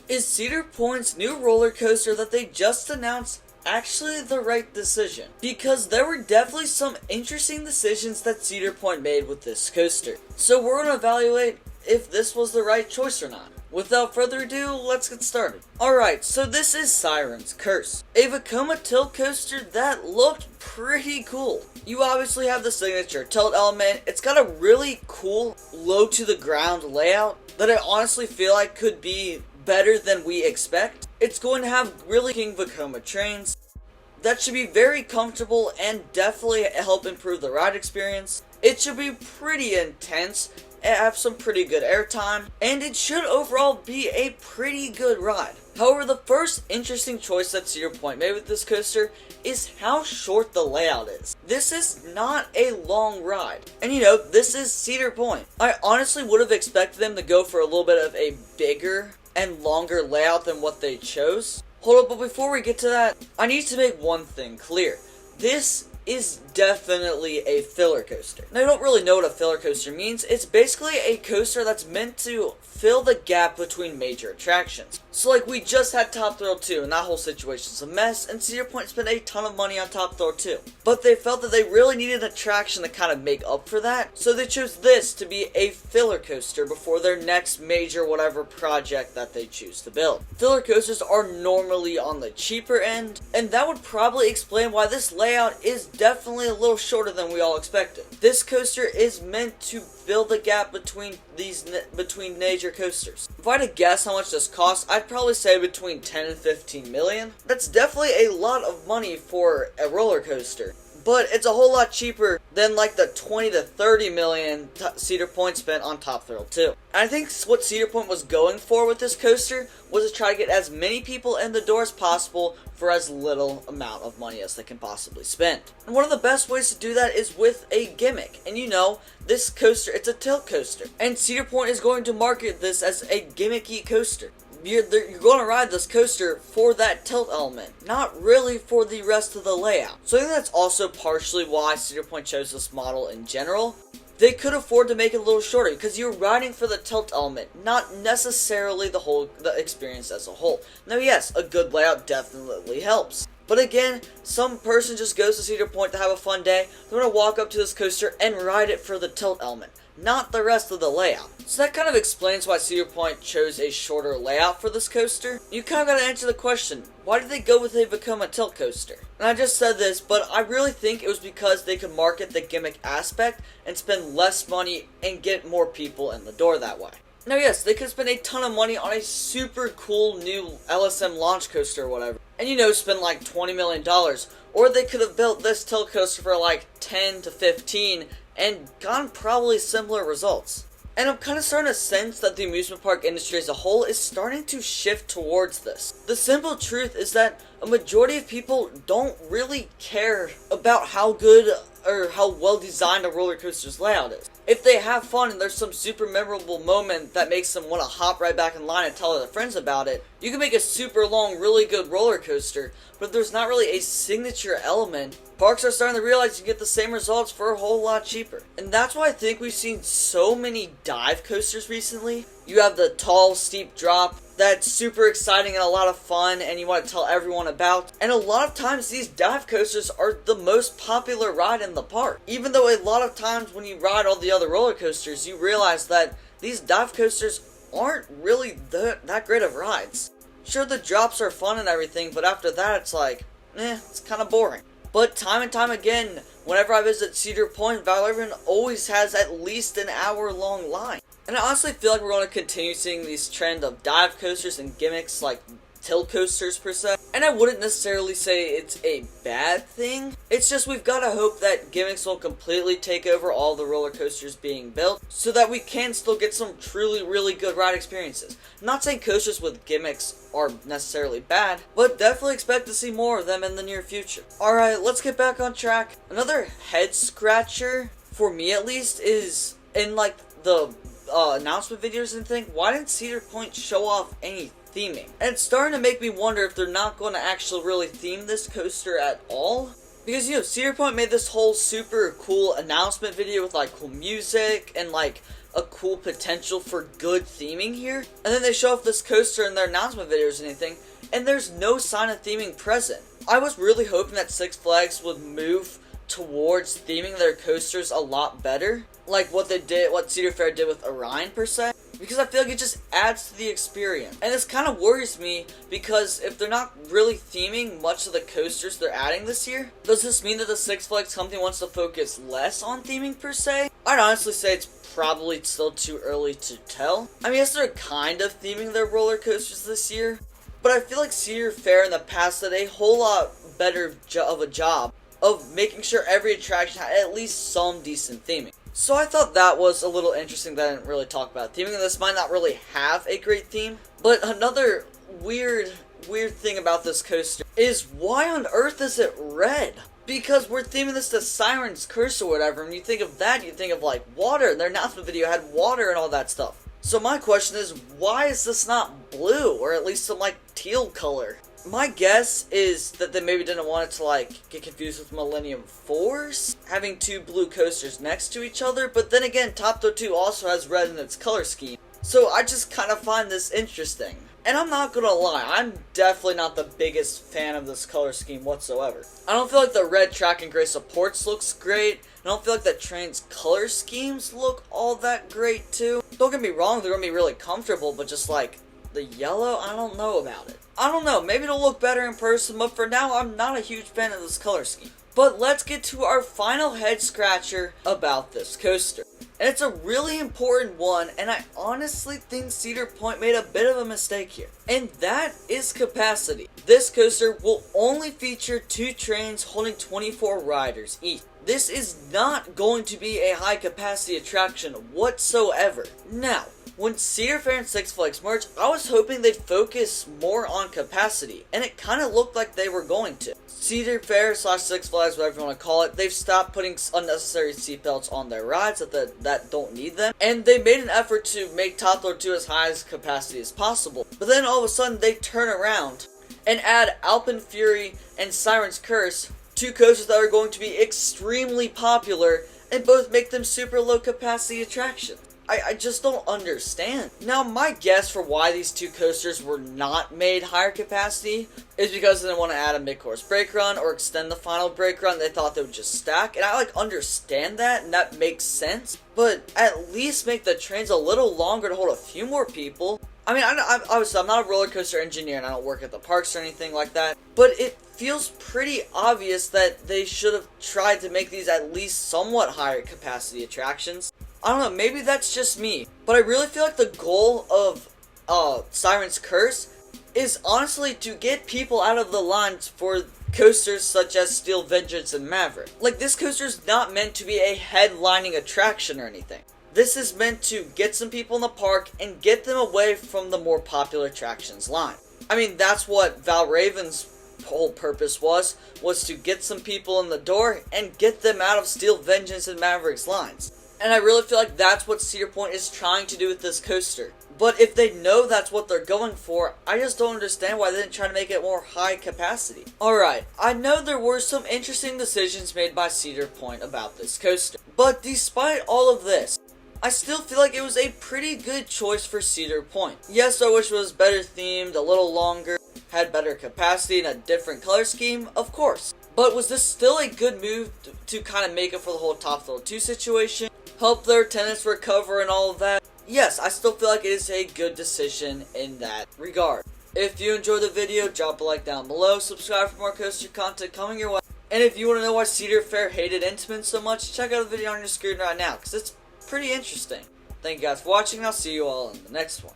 Is Cedar Point's new roller coaster that they just announced actually the right decision? Because there were definitely some interesting decisions that Cedar Point made with this coaster. So we're going to evaluate if this was the right choice or not. Without further ado, let's get started. Alright, so this is Siren's Curse, a Vekoma tilt coaster that looked pretty cool. You obviously have the signature tilt element. It's got a really cool low to the ground layout that I honestly feel like could be better than we expect. It's going to have really king Vekoma trains that should be very comfortable and definitely help improve the ride experience. It should be pretty intense, have some pretty good airtime, and it should overall be a pretty good ride. However, the first interesting choice that Cedar Point made with this coaster is how short the layout is. This is not a long ride. And this is Cedar Point. I honestly would have expected them to go for a little bit of a bigger and longer layout than what they chose. Hold up, but before we get to that, I need to make one thing clear. This is definitely a filler coaster. Now, I don't really know what a filler coaster means. It's basically a coaster that's meant to fill the gap between major attractions. So like we just had Top Thrill 2 and that whole situation's a mess, and Cedar Point spent a ton of money on Top Thrill 2. But they felt that they really needed an attraction to kind of make up for that, so they chose this to be a filler coaster before their next major whatever project that they choose to build. Filler coasters are normally on the cheaper end, and that would probably explain why this layout is definitely a little shorter than we all expected. This coaster is meant to fill the gap between major coasters. If I had to guess how much this costs, I'd probably say between 10 and 15 million. That's definitely a lot of money for a roller coaster, but it's a whole lot cheaper than like the 20 to 30 million Cedar Point spent on Top Thrill 2. And I think what Cedar Point was going for with this coaster was to try to get as many people in the door as possible for as little amount of money as they can possibly spend. And one of the best ways to do that is with a gimmick. And this coaster, it's a tilt coaster. And Cedar Point is going to market this as a gimmicky coaster. You're going to ride this coaster for that tilt element, not really for the rest of the layout. So I think that's also partially why Cedar Point chose this model in general. They could afford to make it a little shorter because you're riding for the tilt element, not necessarily the experience as a whole. Now yes, a good layout definitely helps. But again, some person just goes to Cedar Point to have a fun day. They're going to walk up to this coaster and ride it for the tilt element, not the rest of the layout. So that kind of explains why Cedar Point chose a shorter layout for this coaster. You kind of got to answer the question, why did they go with a Vekoma tilt coaster? And I just said this, but I really think it was because they could market the gimmick aspect and spend less money and get more people in the door that way. Now yes, they could spend a ton of money on a super cool new LSM launch coaster or whatever, and spend like $20 million, or they could have built this tilt coaster for like 10 to 15 and gotten probably similar results. And I'm kind of starting to sense that the amusement park industry as a whole is starting to shift towards this. The simple truth is that a majority of people don't really care about how good or how well designed a roller coaster's layout is. If they have fun and there's some super memorable moment that makes them want to hop right back in line and tell their friends about it, you can make a super long, really good roller coaster, but if there's not really a signature element, parks are starting to realize you get the same results for a whole lot cheaper. And that's why I think we've seen so many dive coasters recently. You have the tall, steep drop that's super exciting and a lot of fun and you want to tell everyone about. And a lot of times these dive coasters are the most popular ride in the park. Even though a lot of times when you ride all the other roller coasters, you realize that these dive coasters aren't really that great of rides. Sure, the drops are fun and everything, but after that it's like, it's kind of boring. But time and time again, whenever I visit Cedar Point, Valerian always has at least an hour-long line. And I honestly feel like we're going to continue seeing these trend of dive coasters and gimmicks like tilt coasters per se. And I wouldn't necessarily say it's a bad thing. It's just we've got to hope that gimmicks will completely take over all the roller coasters being built so that we can still get some truly really good ride experiences. I'm not saying coasters with gimmicks are necessarily bad, but definitely expect to see more of them in the near future. Alright, let's get back on track. Another head scratcher, for me at least, is in like the announcement videos and thing, why didn't Cedar Point show off any theming? And it's starting to make me wonder if they're not going to actually really theme this coaster at all. Because, Cedar Point made this whole super cool announcement video with, like, cool music and, like, a cool potential for good theming here. And then they show off this coaster in their announcement videos and anything, and there's no sign of theming present. I was really hoping that Six Flags would move towards theming their coasters a lot better, like what Cedar Fair did with Orion per se, because I feel like it just adds to the experience. And this kind of worries me, because if they're not really theming much of the coasters they're adding this year, does this mean that the Six Flags company wants to focus less on theming per se? I'd honestly say it's probably still too early to tell. I mean, yes, they're kind of theming their roller coasters this year, but I feel like Cedar Fair in the past did a whole lot better of a job of making sure every attraction had at least some decent theming. So I thought that was a little interesting that I didn't really talk about. Theming this might not really have a great theme, but another weird thing about this coaster is, why on earth is it red? Because we're theming this to Siren's Curse or whatever, and you think of that, you think of like water, and their announcement video had water and all that stuff. So my question is, why is this not blue, or at least some like teal color? My guess is that they maybe didn't want it to like get confused with Millennium Force, having two blue coasters next to each other, but then again, Top Thrill 2 also has red in its color scheme. So I just kind of find this interesting. And I'm not gonna lie, I'm definitely not the biggest fan of this color scheme whatsoever. I don't feel like the red track and gray supports looks great. I don't feel like the train's color schemes look all that great too. Don't get me wrong, they're gonna be really comfortable, but just like the yellow, I don't know about it. I don't know, maybe it'll look better in person, but for now, I'm not a huge fan of this color scheme. But let's get to our final head scratcher about this coaster. And it's a really important one, and I honestly think Cedar Point made a bit of a mistake here. And that is capacity. This coaster will only feature 2 trains holding 24 riders each. This is not going to be a high capacity attraction whatsoever. Now, when Cedar Fair and Six Flags merged, I was hoping they'd focus more on capacity, and it kind of looked like they were going to. Cedar Fair / Six Flags, whatever you want to call it, they've stopped putting unnecessary seatbelts on their rides that don't need them, and they made an effort to make Top Thrill 2 as high as capacity as possible. But then all of a sudden, they turn around and add Alpine Fury and Siren's Curse, 2 coasters that are going to be extremely popular, and both make them super low capacity attractions. I just don't understand. Now, my guess for why these 2 coasters were not made higher capacity is because they didn't want to add a mid-course brake run or extend the final brake run. They thought they would just stack, and I understand that, and that makes sense. But at least make the trains a little longer to hold a few more people. I mean, obviously, I'm not a roller coaster engineer, and I don't work at the parks or anything like that. But it feels pretty obvious that they should have tried to make these at least somewhat higher capacity attractions. I don't know, maybe that's just me, but I really feel like the goal of Siren's Curse is honestly to get people out of the lines for coasters such as Steel Vengeance and Maverick. Like, this coaster is not meant to be a headlining attraction or anything. This is meant to get some people in the park and get them away from the more popular attractions line. I mean, that's what Valraven's whole purpose was to get some people in the door and get them out of Steel Vengeance and Maverick's lines. And I really feel like that's what Cedar Point is trying to do with this coaster. But if they know that's what they're going for, I just don't understand why they didn't try to make it more high capacity. Alright, I know there were some interesting decisions made by Cedar Point about this coaster. But despite all of this, I still feel like it was a pretty good choice for Cedar Point. Yes, I wish it was better themed, a little longer, had better capacity and a different color scheme, of course. But was this still a good move to kind of make up for the whole Top Thrill 2 situation? Help their tenants recover and all of that? Yes, I still feel like it is a good decision in that regard. If you enjoyed the video, drop a like down below, subscribe for more coaster content coming your way. And if you want to know why Cedar Fair hated Intamin so much, check out the video on your screen right now, because it's pretty interesting. Thank you guys for watching, and I'll see you all in the next one.